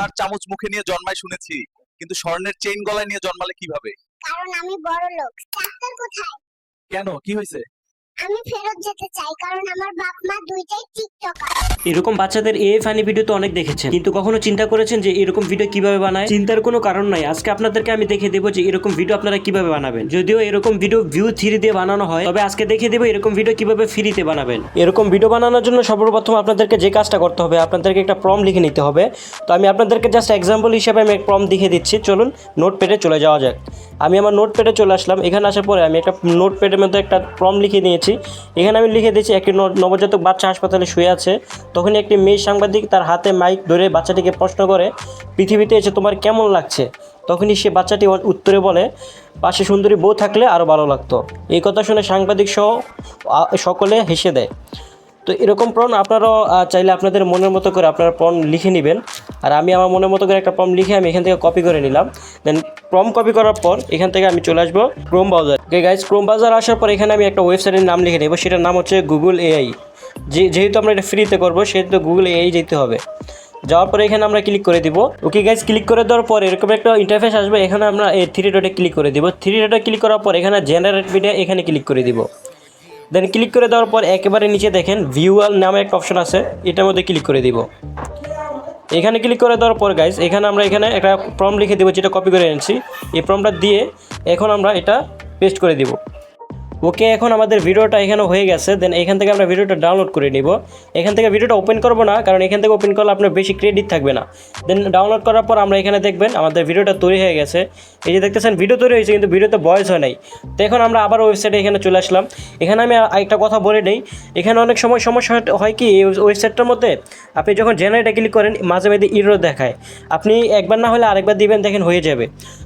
সোনার চামচ মুখে নিয়ে জন্মায় শুনেছি, কিন্তু স্বর্ণের চেইন গলায় নিয়ে জন্মালে কিভাবে? কারণ আমি বড় লোক। ডাক্তার কোথায়? কেন, কি হয়েছে? আমি ফেরত যেতে চাই, কারণ আমার বাপ মা দুইটাই টিকটকার। এরকম বাচ্চাদের এই ফানি ভিডিও তো অনেক দেখেছেন, কিন্তু কখনো চিন্তা করেছেন যে এরকম ভিডিও কিভাবে বানায়? চিন্তার কোনো কারণ নাই, আজকে আপনাদেরকে আমি দেখিয়ে দেবো যে এরকম ভিডিও আপনারা কিভাবে বানাবেন। যদিও এরকম ভিডিও ভিউ 3 দিয়ে বানানো হয়, তবে আজকে দেখিয়ে দেবো এরকম ভিডিও কিভাবে ফ্রিতে বানাবেন। এরকম ভিডিও বানানোর জন্য সর্বপ্রথম আপনাদেরকে যে কাজটা করতে হবে, আপনাদেরকে একটা প্রম্পট লিখে নিতে হবে। তো আমি আপনাদেরকে জাস্ট এক্সাম্পল হিসেবে আমি এক প্রম্পট দেখিয়ে দিচ্ছি। চলুন নোটপ্যাডে চলে যাওয়া যাক। আমি আমার নোটপ্যাডে চলে আসলাম। এখানে আসার পরে আমি একটা নোটপ্যাডের মধ্যে একটা প্রম্পট লিখে নিয়েছি। এখানে আমি লিখে দিয়েছি, একটি নবজাতক বাচ্চা হাসপাতালে শুয়ে আছে। তখন একটি মেয়ে সাংবাদিক তার হাতে মাইক ধরে বাচ্চাটিকে প্রশ্ন করে, পৃথিবীতে এসে তোমার কেমন লাগছে? তখনই সে বাচ্চাটি উত্তরে বলে, পাশে সুন্দরী বউ থাকলে আরও ভালো লাগতো। এই কথা শুনে সাংবাদিক সহ সকলে হেসে দেয়। তো এরকম প্রম্পট আপনারাও চাইলে আপনাদের মনের মতো করে আপনারা প্রম্পট লিখে নেবেন। আর আমি আমার মনের মতো করে একটা প্রম্পট লিখে আমি এখান থেকে কপি করে নিলাম। দেন প্রম্পট কপি করার পর এখান থেকে আমি চলে আসবো Chrome browser. Okay guys, Chrome browser আসার পর এখানে আমি একটা ওয়েবসাইটের নাম লিখে নেব। সেটার নাম হচ্ছে গুগল এআই। যেহেতু আমরা এটা ফ্রিতে করবো, সেহেতু গুগল এআই যেতে হবে। যাওয়ার পরে এখানে আমরা ক্লিক করে দিব। ওকে গাইস, ক্লিক করে দেওয়ার পর এরকম একটা ইন্টারফেস আসবে। এখানে আমরা এই 3 ডটে ক্লিক করে দিব। 3 ডটে ক্লিক করার পর এখানে জেনারেট ভিডিও এখানে ক্লিক করে দিব। দেন ক্লিক করে দেওয়ার পর একেবারে নিচে দেখেন ভিউয়াল নামে একটা অপশন আছে, এটার মধ্যে ক্লিক করে দিব। এখানে ক্লিক করে দেওয়ার পর গাইস এখানে আমরা এখানে একটা প্রম্পট লিখে দেবো, যেটা কপি করে এনেছি। এই প্রম্পটটা দিয়ে এখন আমরা এটা পেস্ট করে দিব। ওকে, এখন আমাদের ভিডিওটা এখানে হয়ে গেছে। দেন এখান থেকে আমরা ভিডিওটা ডাউনলোড করে নিব। এখান থেকে ভিডিওটা ওপেন করবো না, কারণ এখান থেকে ওপেন করলে আপনার বেশি ক্রেডিট থাকবে না। দেন ডাউনলোড করার পর আমরা এখানে দেখবেন আমাদের ভিডিওটা তৈরি হয়ে গেছে। এই যে দেখতেছেন ভিডিও তৈরি হয়েছে, কিন্তু ভিডিওতে ভয়েস হয় নাই। তো এখন আমরা আবার ওয়েবসাইটে এখানে চলে আসলাম। এখানে আমি একটা কথা বলে নেই, এখানে অনেক সময় সমস্যা হয় কি, এই ওয়েবসাইটটার মধ্যে আপনি যখন জেনারেটে ক্লিক করেন মাঝে মাঝে ইরর দেখায়। আপনি একবার না হলে আরেকবার দিবেন, দেখেন হয়ে যাবে।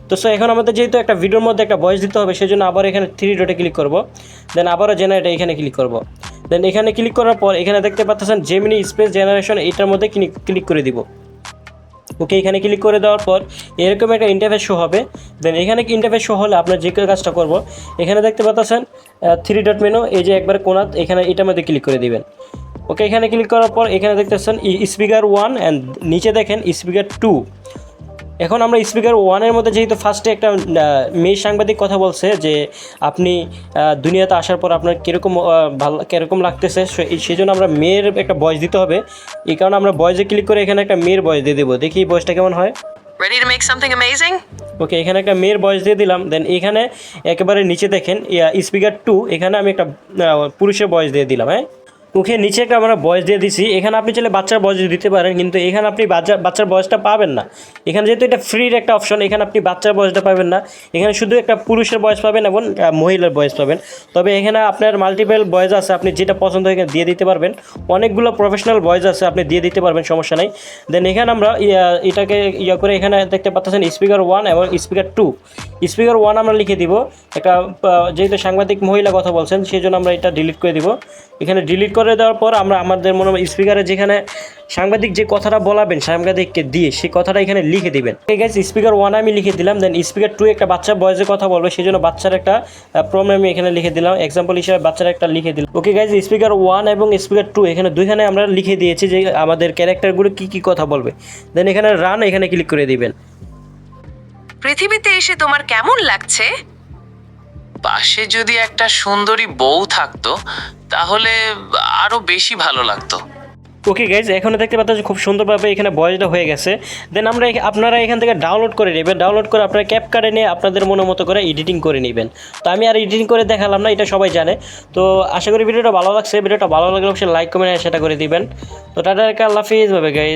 তো সো এখন আমাদের যেহেতু একটা ভিডিওর মধ্যে একটা ভয়েস দিতে হবে, সেজন্য আবার এখানে 3 ডটে ক্লিক করব। দেন আবারও জেনারেটে এখানে ক্লিক করব। দেন এখানে ক্লিক করার পর এখানে দেখতে পাচ্ছেন জেমিনি স্পেস জেনারেশন, এটার মধ্যে ক্লিক করে দিব। ওকে, এখানে ক্লিক করে দেওয়ার পর এরকম একটা ইন্টারফেস শো হবে। দেন এখানে ইন্টারফেস শো হলে আপনার যে কাজটা করব, এখানে দেখতে পাচ্ছেন 3 ডট মেনু, এই যে একবার কোণাত, এখানে এটার মধ্যে ক্লিক করে দিবেন। ওকে, এখানে ক্লিক করার পর এখানে দেখতেছেন স্পিকার 1 অ্যান্ড নিচে দেখেন স্পিকার 2। এখন আমরা স্পিকার 1-এর মধ্যে যেহেতু ফার্স্টে একটা মেয়ে সাংবাদিক কথা বলছে যে আপনি দুনিয়াতে আসার পর আপনার কীরকম লাগতেছে, সেই জন্য আমরা মেয়ের একটা ভয়েস দিতে হবে। এই কারণে আমরা ভয়েসে ক্লিক করে এখানে একটা মেয়ের ভয়েস দিয়ে দেবো। দেখি এই ভয়েসটা কেমন হয়। Ready to make something amazing? ওকে, এখানে একটা মেয়ের ভয়েস দিয়ে দিলাম। দেন এখানে একেবারে নিচে দেখেন স্পিকার 2, এখানে আমি একটা পুরুষের ভয়েস দিয়ে দিলাম। হ্যাঁ, ওকে, নিচে একটা আমরা ভয়েস দিয়ে দিছি। এখানে আপনি চাইলে বাচ্চার ভয়েস দিতে পারেন, কিন্তু এখানে আপনি বাচ্চার ভয়েসটা পাবেন না। এখানে যেহেতু এটা ফ্রির একটা অপশন, এখানে আপনি বাচ্চার ভয়েসটা পাবেন না। এখানে শুধু একটা পুরুষের ভয়েস পাবেন এবং মহিলার ভয়েস পাবেন। তবে এখানে আপনার মাল্টিপল ভয়েস আছে, আপনি যেটা পছন্দ এখানে দিয়ে দিতে পারবেন। অনেকগুলো প্রফেশনাল ভয়েস আছে, আপনি দিয়ে দিতে পারবেন, সমস্যা নাই। দেন এখানে আমরা এটাকে করে এখানে দেখতে পাচ্ছেন স্পিকার 1 এবং স্পিকার 2। স্পিকার 1 আমরা লিখে দিব। একটা যেহেতু সাংবাদিক মহিলা কথা বলছেন, সেই জন্য আমরা এটা ডিলিট করে দিব। এখানে ডিলিট করে দেওয়ার পর আমরা আমাদের মনে স্পিকারে যেখানে সাংবাদিক যে কথাটা বলাবেন সাংবাদিককে দিয়ে, সেই কথাটা এখানে লিখে দিবেন। ঠিক আছে, স্পিকার 1 আমি লিখে দিলাম। দেন স্পিকার 2 একটা বাচ্চা ভয়েসে কথা বলবে, সেই জন্য বাচ্চার একটা প্রম্পট আমি এখানে লিখে দিলাম। এক্সাম্পল হিসেবে বাচ্চার একটা লিখে দিলাম। ওকে গাইজ, স্পিকার 1 এবং স্পিকার 2 এখানে দুইখানে আমরা লিখে দিয়েছি যে আমাদের ক্যারেক্টারগুলো কী কথা বলবে। দেন এখানে রান এখানে ক্লিক করে দিবেন। পৃথিবীতে এসে তোমার কেমন লাগছে? পাশে যদি একটা সুন্দরী বউ থাকতো তাহলে আরো বেশি ভালো লাগতো। ওকে গাইজ, এখানে দেখতে পাচ্ছেন খুব সুন্দরভাবে এখানে ভয়েসটা হয়ে গেছে। দেন আপনারা এখান থেকে ডাউনলোড করে নেবেন। ডাউনলোড করে আপনারা ক্যাপকাটে নিয়ে আপনাদের মনের মতো করে এডিটিং করে নেবেন। তো আমি আর এডিটিং করে দেখালাম না, এটা সবাই জানে। তো আশা করি ভিডিওটা ভালো লাগছে। ভিডিওটা ভালো লাগলে অবশ্যই লাইক কমেন্ট সেটা করে দিবেন। তো tata, Allah Hafiz, by guys.